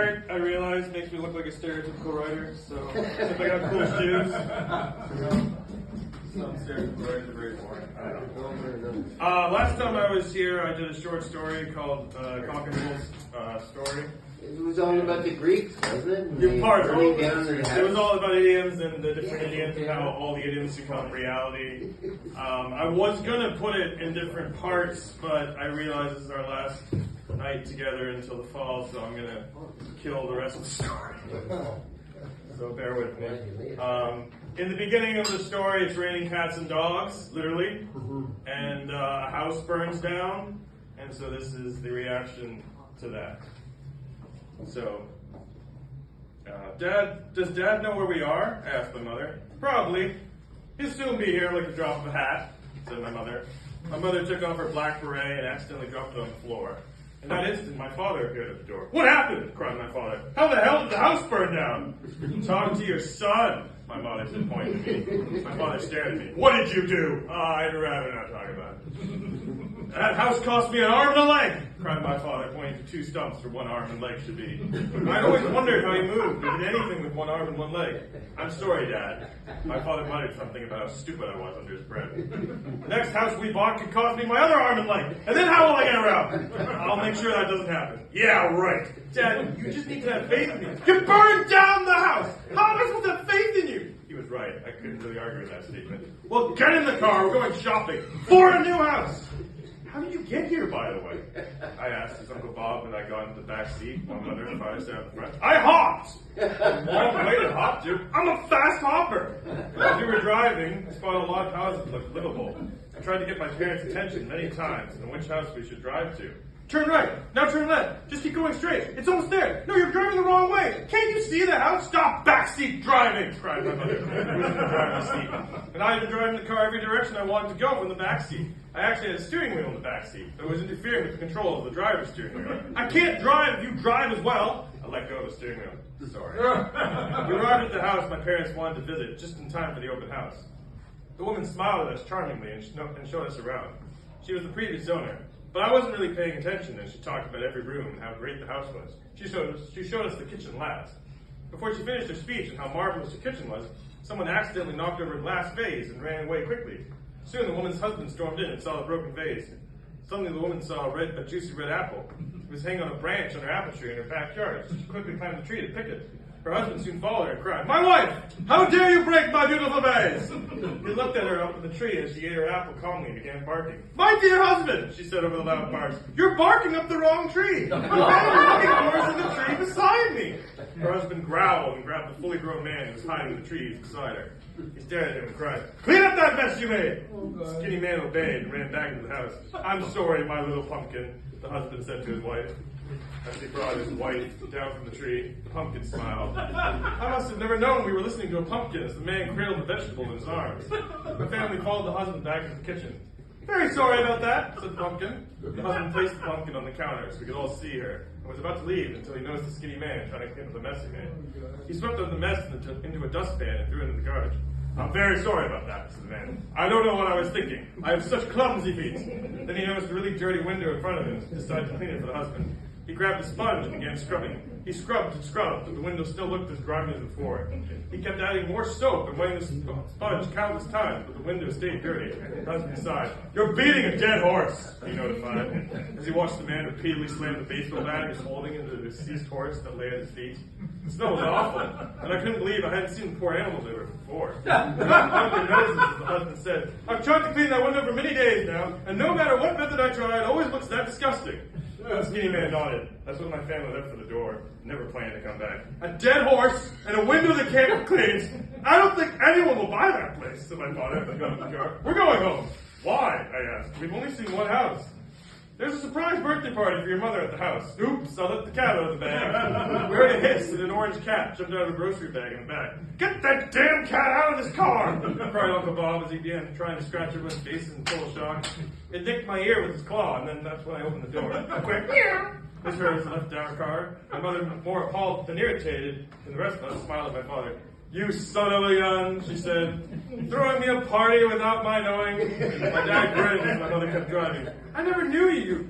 shirt, I realize, makes me look like a stereotypical writer, so if I got cool shoes. Some stereotypical writers are very boring. I don't know. Last time I was here, I did a short story called Cock and Bull's Story. It was all about the Greeks, wasn't it? It was all about idioms and the different idioms and how all the idioms become reality. I was going to put it in different parts, but I realized this is our last night together until the fall, so I'm going to kill the rest of the story. So bear with me. In the beginning of the story, it's raining cats and dogs, literally, and a house burns down, and so this is the reaction to that. So, does Dad know where we are? Asked my mother. Probably. He'll soon be here like a drop of a hat, said my mother. My mother took off her black beret and accidentally dropped it on the floor. In that instant, my father appeared at the door. What happened? Cried my father. How the hell did the house burn down? Talk to your son, my mother said, pointing at me. My father stared at me. What did you do? I'd rather not talk about it. That house cost me an arm and a leg, cried my father, pointing to two stumps where one arm and leg should be. I'd always wondered how he moved or did anything with one arm and one leg. I'm sorry, Dad. My father muttered something about how stupid I was under his breath. The next house we bought could cost me my other arm and leg, and then how will I get around? I'll make sure that doesn't happen. Yeah, right. Dad, you just need to have faith in me. You burned down the house! How am I supposed to have faith in you? He was right. I couldn't really argue with that statement. Well, get in the car. We're going shopping for a new house. How did you get here, by the way? I asked his Uncle Bob when I got into the back seat while Mother and Father sat in the front. I hopped! Long way to hop, dude. I'm a fast hopper! As we were driving, I spotted a lot of houses that looked livable. I tried to get my parents' attention many times on which house we should drive to. Turn right. Now turn left. Just keep going straight. It's almost there. No, you're driving the wrong way. Can't you see the house? Stop backseat driving, cried my mother, who was in the driver's seat. And I had been driving the car every direction I wanted to go from the backseat. I actually had a steering wheel in the backseat, but it was interfering with the control of the driver's steering wheel. I can't drive if you drive as well. I let go of the steering wheel. Sorry. We arrived at the house my parents wanted to visit just in time for the open house. The woman smiled at us charmingly and showed us around. She was the previous owner. But I wasn't really paying attention as she talked about every room and how great the house was. She showed us the kitchen last. Before she finished her speech and how marvelous the kitchen was, someone accidentally knocked over a glass vase and ran away quickly. Soon the woman's husband stormed in and saw the broken vase. Suddenly the woman saw a juicy red apple. It was hanging on a branch on her apple tree in her backyard. She quickly climbed the tree to pick it. Her husband soon followed her and cried, "My wife! How dare you break my beautiful vase!" He looked at her up at the tree as she ate her apple calmly and began barking. "My dear husband," she said over the loud barks, "you're barking up the wrong tree! The man looking for us in the tree beside me!" Her husband growled and grabbed the fully grown man who was hiding in the trees beside her. He stared at him and cried, "Clean up that mess you made!" The skinny man obeyed and ran back into the house. "I'm sorry, my little pumpkin," the husband said to his wife. As he brought his wife down from the tree, the pumpkin smiled. I must have never known we were listening to a pumpkin as the man cradled the vegetable in his arms. The family followed the husband back into the kitchen. "Very sorry about that," said the pumpkin. The husband placed the pumpkin on the counter so we could all see her, and was about to leave until he noticed the skinny man trying to clean up the mess he made. He swept up the mess into a dustpan and threw it into the garbage. "I'm very sorry about that," said the man. "I don't know what I was thinking. I have such clumsy feet." Then he noticed a really dirty window in front of him and decided to clean it for the husband. He grabbed a sponge and began scrubbing. He scrubbed and scrubbed, but the window still looked as grimy as before. He kept adding more soap and wetting the sponge countless times, but the window stayed dirty. The husband sighed. "You're beating a dead horse," he notified, as he watched the man repeatedly slam the baseball bat he was holding into the deceased horse that lay at his feet. The smell was awful, and I couldn't believe I hadn't seen the poor animal liver before. The husband said, "I've tried to clean that window for many days now, and no matter what method I try, it always looks that disgusting." The skinny man nodded. "That's what my family left for the door. Never planned to come back." "A dead horse and a window that can't be cleaned. I don't think anyone will buy that place," said my father as I got in the car. "We're going home." "Why?" I asked. "We've only seen one house." "There's a surprise birthday party for your mother at the house." "Oops, I let the cat out of the bag." We heard a hiss and an orange cat jumped out of a grocery bag in the back. "Get that damn cat out of this car!" cried Uncle Bob as he began trying to scratch everyone's faces in total shock. It nicked my ear with his claw, and then that's when I opened the door. A quick meow. This heard as I left our car. My mother, more appalled than irritated than the rest of us, smiled at my father. "You son of a gun," she said, "throwing me a party without my knowing." My dad grinned as my mother kept driving. "I never knew you